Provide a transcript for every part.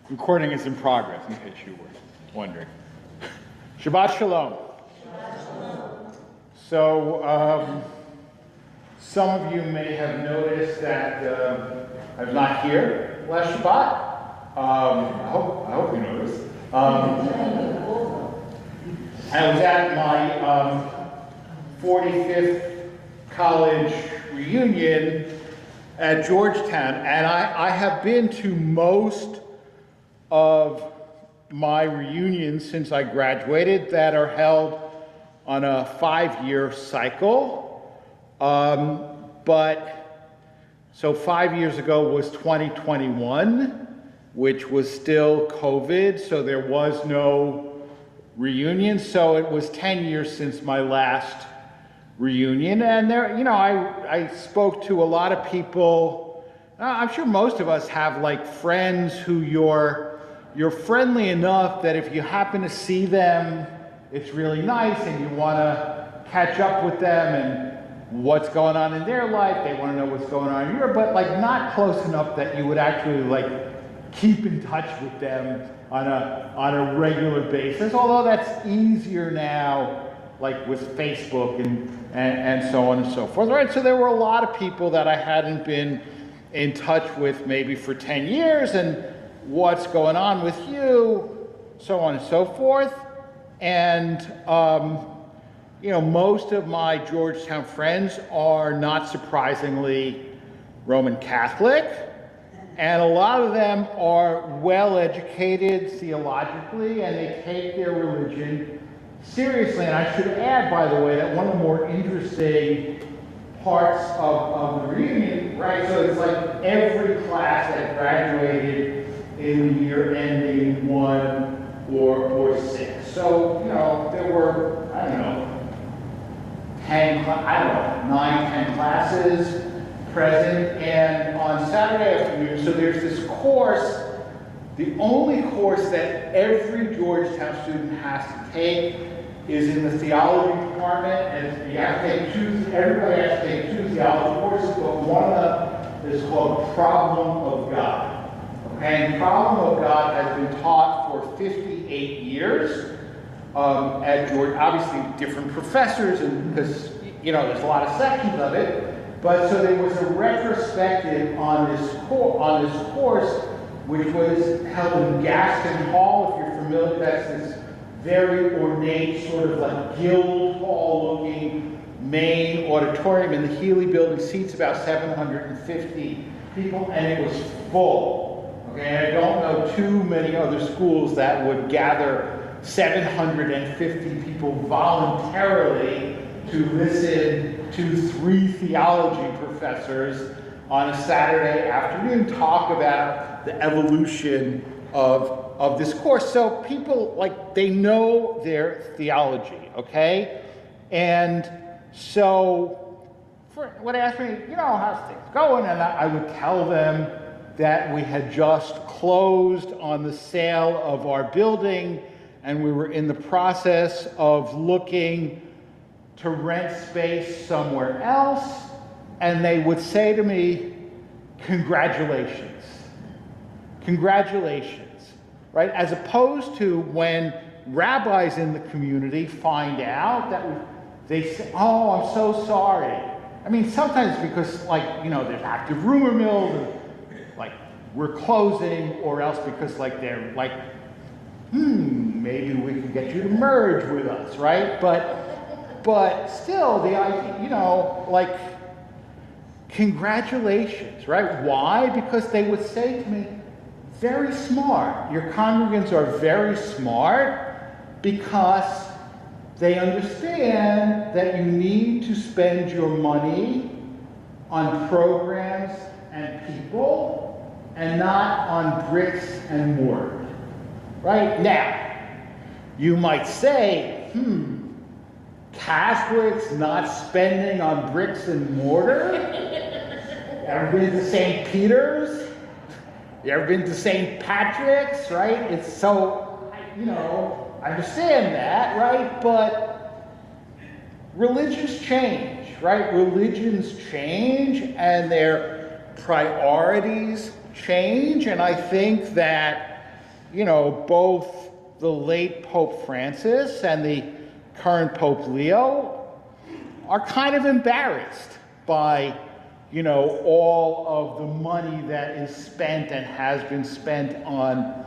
Recording is in progress, in case you were wondering. Shabbat Shalom. So, some of you may have noticed that I'm not here last Shabbat. I hope you noticed. I was at my 45th college reunion at Georgetown, and I have been to most of my reunions since I graduated that are held on a 5-year cycle. So 5 years ago was 2021, which was still COVID, so there was no reunion. So it was 10 years since my last reunion, and there, I spoke to a lot of people. I'm sure most of us have like friends who you're friendly enough that if you happen to see them, it's really nice and you want to catch up with them and what's going on in their life. They want to know what's going on in yours, but like not close enough that you would actually like keep in touch with them on a regular basis. Although that's easier now, like with Facebook and so on and so forth, right? So there were a lot of people that I hadn't been in touch with maybe for 10 years, and what's going on with you, so on and so forth. And, most of my Georgetown friends are not surprisingly Roman Catholic, and a lot of them are well-educated theologically, and they take their religion seriously. And I should add, by the way, that one of the more interesting parts of the reunion, right, so it's like every class that graduated in the year ending 1 or 6. So, there were, 9, 10 classes present. And on Saturday afternoon, so there's this course, the only course that every Georgetown student has to take is in the theology department. And you have to take everybody has to take 2 theology courses, but one of them is called Problem of God. And Problem of God has been taught for 58 years at Georgia. Obviously, different professors, and because there's a lot of sections of it. But so there was a retrospective on this course, which was held in Gaston Hall. If you're familiar, that's this very ornate, sort of like guild hall-looking main auditorium in the Healy Building. Seats about 750 people, and it was full. Okay, I don't know too many other schools that would gather 750 people voluntarily to listen to 3 theology professors on a Saturday afternoon talk about the evolution of this course. So people, they know their theology, okay? And so, when they asked me, how's things going? And I would tell them that we had just closed on the sale of our building, and we were in the process of looking to rent space somewhere else. And they would say to me, congratulations, right? As opposed to when rabbis in the community find out that they say, oh, I'm so sorry. I mean, sometimes because there's active rumor mills, and, we're closing, or else because they're maybe we can get you to merge with us, right? But still, the idea, congratulations, right? Why? Because they would say to me, very smart. Your congregants are very smart because they understand that you need to spend your money on programs and people, and not on bricks and mortar. Right? Now, you might say, Catholics not spending on bricks and mortar? Ever been to St. Peter's? You ever been to St. Patrick's, right? It's so, I understand that, right? But religions change, right? Religions change, and their priorities change, and I think that both the late Pope Francis and the current Pope Leo are kind of embarrassed by, all of the money that is spent and has been spent on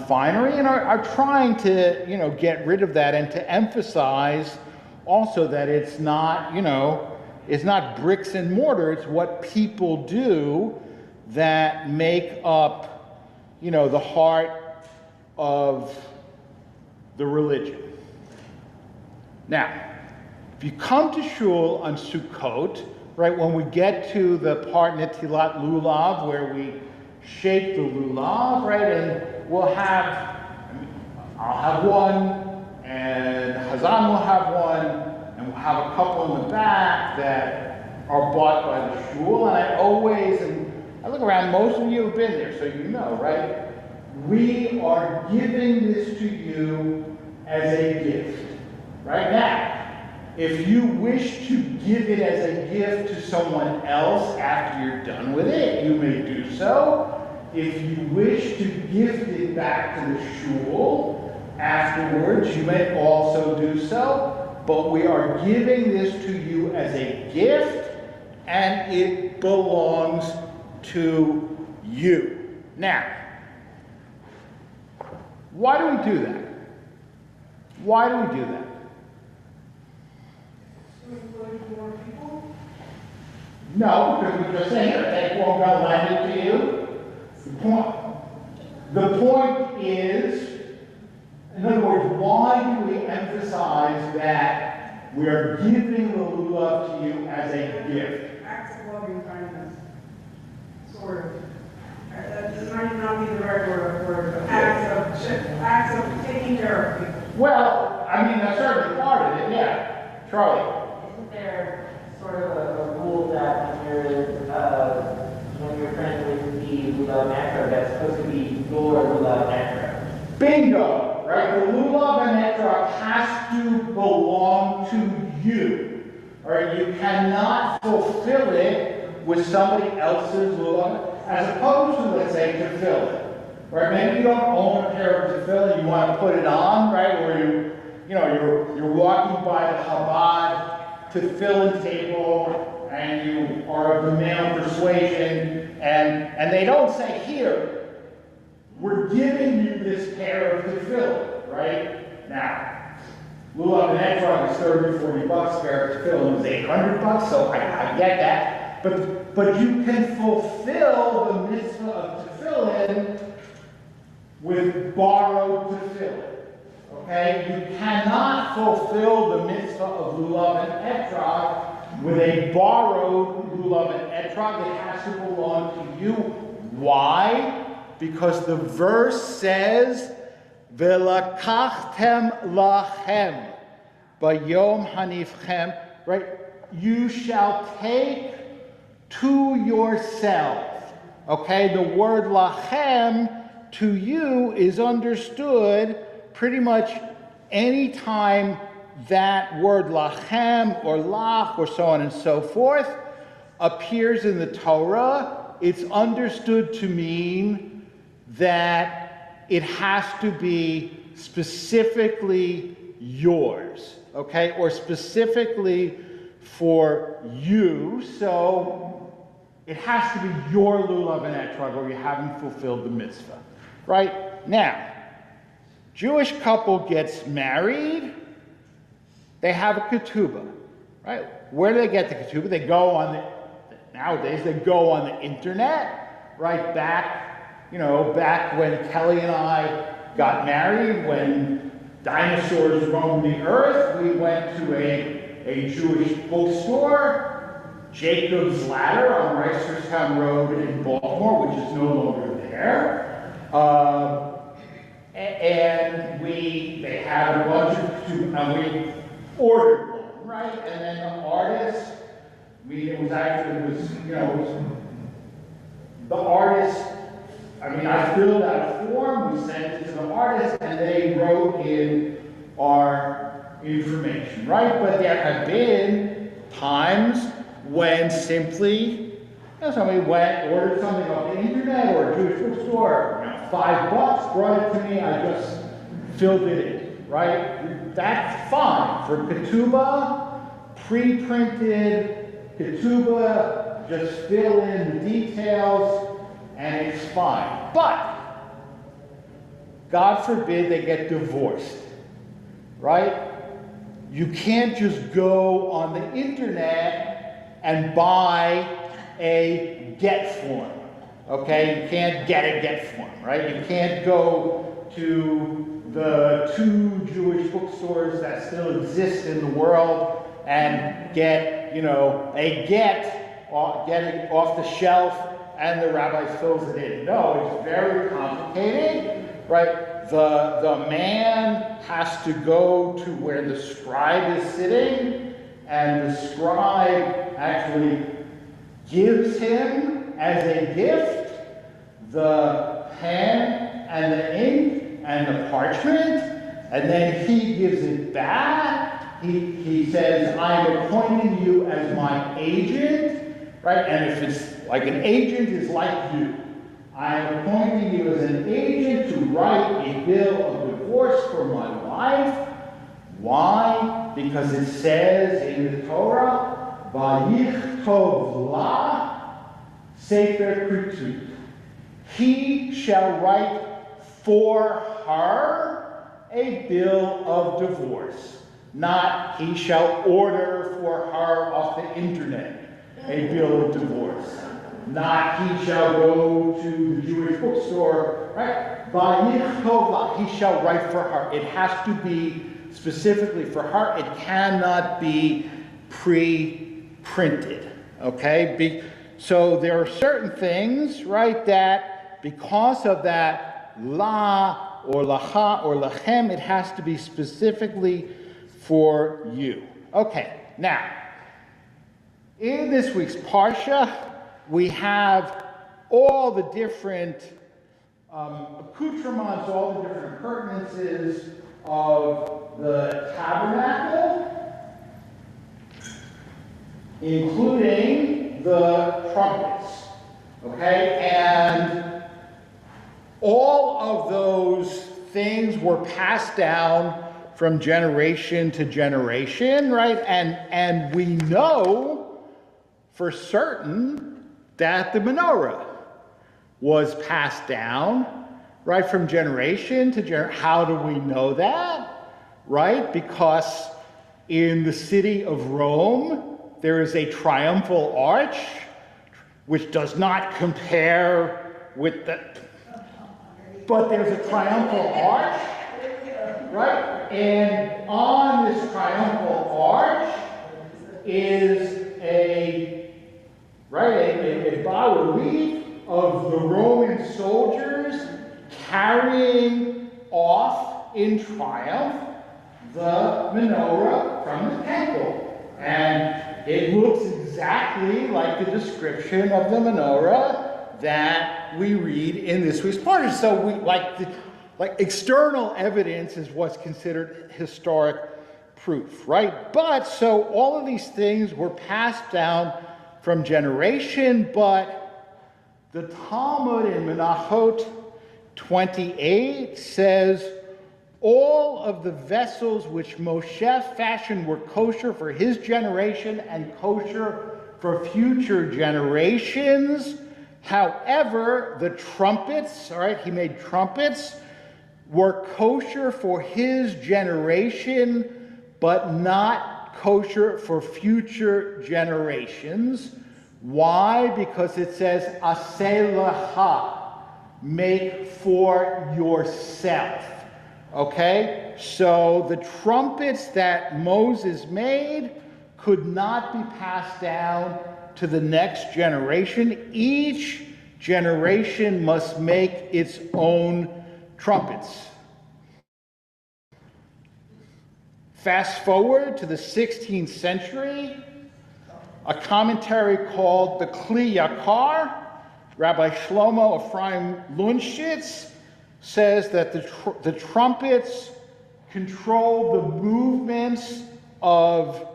finery, and are trying to, get rid of that and to emphasize also that it's not, it's not bricks and mortar, it's what people do that make up, the heart of the religion. Now, if you come to shul on Sukkot, right, when we get to the part Netilat Lulav, where we shake the lulav, right, and I'll have one, and Hazan will have one, and we'll have a couple in the back that are bought by the shul, and I look around, most of you have been there, so you know, right? We are giving this to you as a gift. Right now, if you wish to give it as a gift to someone else after you're done with it, you may do so. If you wish to gift it back to the shul afterwards, you may also do so. But we are giving this to you as a gift, and it belongs to you. Now, why do we do that? Why do we do that? No, because we just saying it. Won't God lend it to you? The point is, in other words, why do we emphasize that we are giving the lulav to you as a gift? Acts of loving kindness, sort of. This might not be the right word, but acts of taking care of people. Well, that's certainly part of it, yeah. Charlie. Isn't there sort of a rule that when you're translating the lulav nectar, that's supposed to be your lulav nectar? Bingo! Right? The lulav and nectar has to belong to you. All right? You cannot fulfill it with somebody else's lulav, as opposed to, let's say, tefillin. Right? Maybe you don't own a pair of tefillin, you want to put it on, right? Or you're walking by the Chabad tefillin table, and you are of the male persuasion, and they don't say, here, we're giving you this pair of tefillin, right? Now, lulav and etrog is $30, $40, pair of tefillin is $800, so I get that. But you can fulfill the mitzvah of tefillin with borrowed tefillin. Okay? You cannot fulfill the mitzvah of lulav and etrog with a borrowed lulav and etrog. It has to belong to you. Why? Because the verse says, "Velakachtem lachem bayom hanifchem." Right? You shall take to yourself. Okay? The word lachem, to you, is understood pretty much any time that word lachem or lach or so on and so forth appears in the Torah, it's understood to mean that it has to be specifically yours, okay, or specifically for you. So it has to be your lulav and etrog, or you haven't fulfilled the mitzvah, right? Now, Jewish couple gets married, they have a ketubah, right? Where do they get the ketubah? They go nowadays they go on the internet, right? Back when Kelly and I got married, when dinosaurs roamed the earth, we went to a Jewish bookstore, Jacob's Ladder on Reisterstown Road in Baltimore, which is no longer there. And they had a bunch of ketubah, and we ordered one, right? And then the artist, the artist, I filled out a form, we sent it to the artist, and they wrote in our information, right? But there have been times when simply somebody ordered something off the internet or a Jewish bookstore, $5, brought it to me, I just filled it in, right? That's fine. For ketubah, pre-printed ketubah, just fill in the details, and it's fine. But, God forbid they get divorced, right? You can't just go on the internet and buy a get form, okay? You can't get a get form, right? You can't go to the 2 Jewish bookstores that still exist in the world and get, a get it off the shelf and the rabbi fills it in. No, it's very complicated, right? The man has to go to where the scribe is sitting, and the scribe actually gives him as a gift the pen and the ink and the parchment, and then he gives it back. He says, I'm appointing you as my agent, right? And if it's like an agent is like you, I'm appointing you as an agent to write a bill of divorce for my wife. Why? Because it says in the Torah, Vayichtov la sefer kritut. He shall write for her a bill of divorce. Not he shall order for her off the internet a bill of divorce. Not he shall go to the Jewish bookstore, right? Vayichtov la, he shall write for her. It has to be specifically for her. It cannot be pre-printed, okay? So there are certain things, right, that because of that la or lacha or lachem, it has to be specifically for you. Okay, now, in this week's Parsha, we have all the different accoutrements, all the different appurtenances of the tabernacle, including the trumpets, okay? And all of those things were passed down from generation to generation, right? And we know for certain that the menorah was passed down, right, from generation to generation. How do we know that? Right? Because in the city of Rome, there is a triumphal arch, which does not compare with the... But there's a triumphal arch, right? And on this triumphal arch is a bas-relief of the Roman soldiers carrying off in triumph the menorah from the temple. And it looks exactly like the description of the menorah that we read in this week's Parsha. So we like external evidence is what's considered historic proof, right? But so all of these things were passed down from generation, but the Talmud in Menachot 28 says, all of the vessels which Moshe fashioned were kosher for his generation and kosher for future generations. However, the trumpets, all right, he made trumpets, were kosher for his generation, but not kosher for future generations. Why? Because it says, aseh lecha, make for yourself. Okay? So the trumpets that Moses made could not be passed down to the next generation. Each generation must make its own trumpets. Fast forward to the 16th century, a commentary called the Kli Yakar, Rabbi Shlomo Ephraim Lunshitz, says that the trumpets control the movements of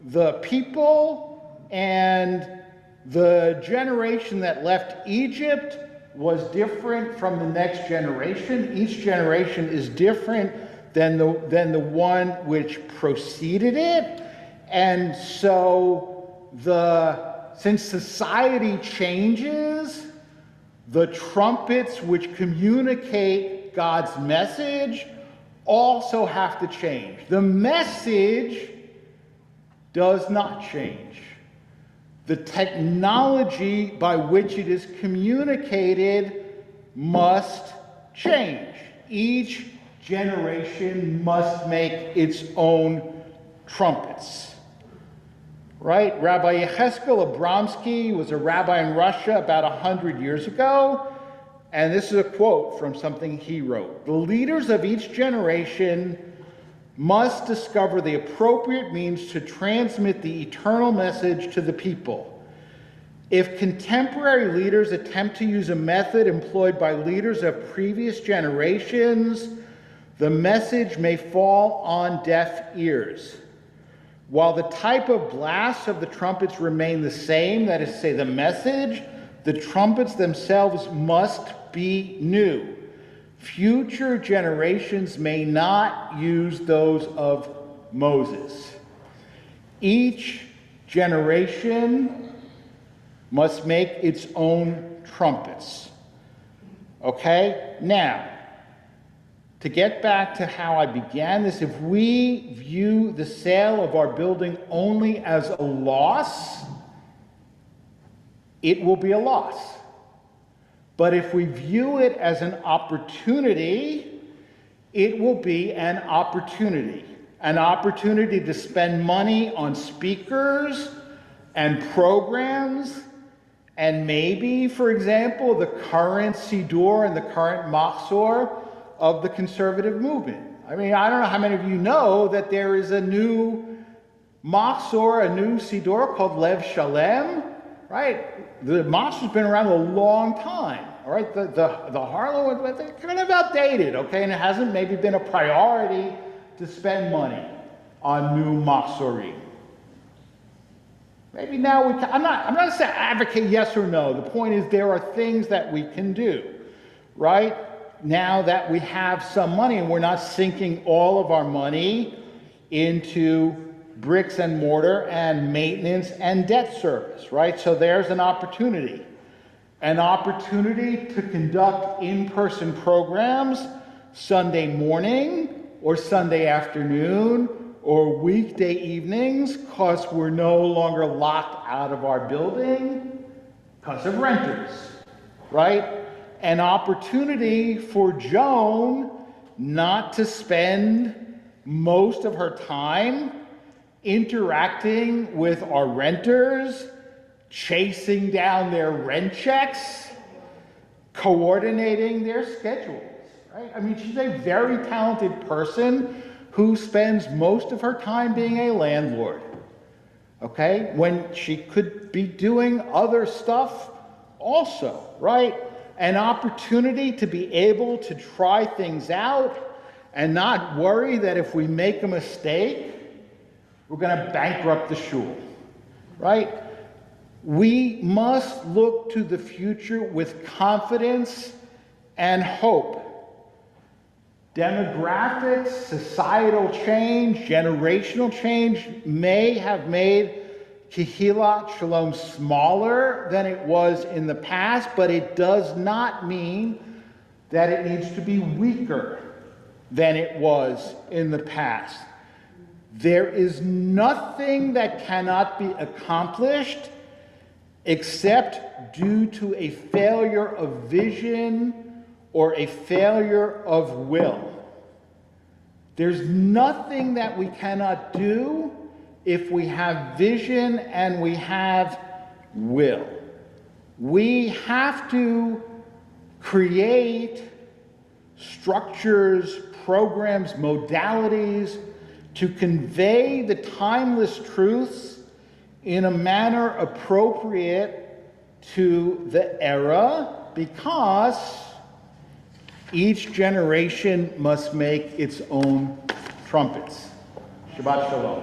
the people, and the generation that left Egypt was different from the next generation. Each generation is different than the one which preceded it. And so since society changes, the trumpets which communicate God's message also have to change. The message does not change. The technology by which it is communicated must change. Each generation must make its own trumpets. Right? Rabbi Yechezkel Abramsky was a rabbi in Russia about 100 years ago, and this is a quote from something he wrote. The leaders of each generation must discover the appropriate means to transmit the eternal message to the people. If contemporary leaders attempt to use a method employed by leaders of previous generations, the message may fall on deaf ears. While the type of blasts of the trumpets remain the same, that is to say, the message, the trumpets themselves must be new. Future generations may not use those of Moses. Each generation must make its own trumpets. Okay? Now, to get back to how I began this, if we view the sale of our building only as a loss, it will be a loss. But if we view it as an opportunity, it will be an opportunity. An opportunity to spend money on speakers and programs, and maybe, for example, the current Siddur and the current Machzor of the conservative movement. I mean, I don't know how many of you know that there is a new Machzor, a new Siddur called Lev Shalem, right? The Machzor's been around a long time, all right? The Harlow, they're kind of outdated, okay? And it hasn't maybe been a priority to spend money on new Machzorim. Maybe now we can, I'm not saying advocate yes or no. The point is there are things that we can do, right? Now that we have some money and we're not sinking all of our money into bricks and mortar and maintenance and debt service, right? So there's an opportunity to conduct in-person programs Sunday morning or Sunday afternoon or weekday evenings because we're no longer locked out of our building because of renters, right? An opportunity for Joan not to spend most of her time interacting with our renters, chasing down their rent checks, coordinating their schedules, right? I mean, she's a very talented person who spends most of her time being a landlord, okay? When she could be doing other stuff also, right? An opportunity to be able to try things out and not worry that if we make a mistake, we're going to bankrupt the shul, right? We must look to the future with confidence and hope. Demographics, societal change, generational change may have made Kehillat Shalom smaller than it was in the past, but it does not mean that it needs to be weaker than it was in the past. There is nothing that cannot be accomplished except due to a failure of vision or a failure of will. There's nothing that we cannot do if we have vision and we have will. We have to create structures, programs, modalities to convey the timeless truths in a manner appropriate to the era, because each generation must make its own trumpets. Shabbat Shalom.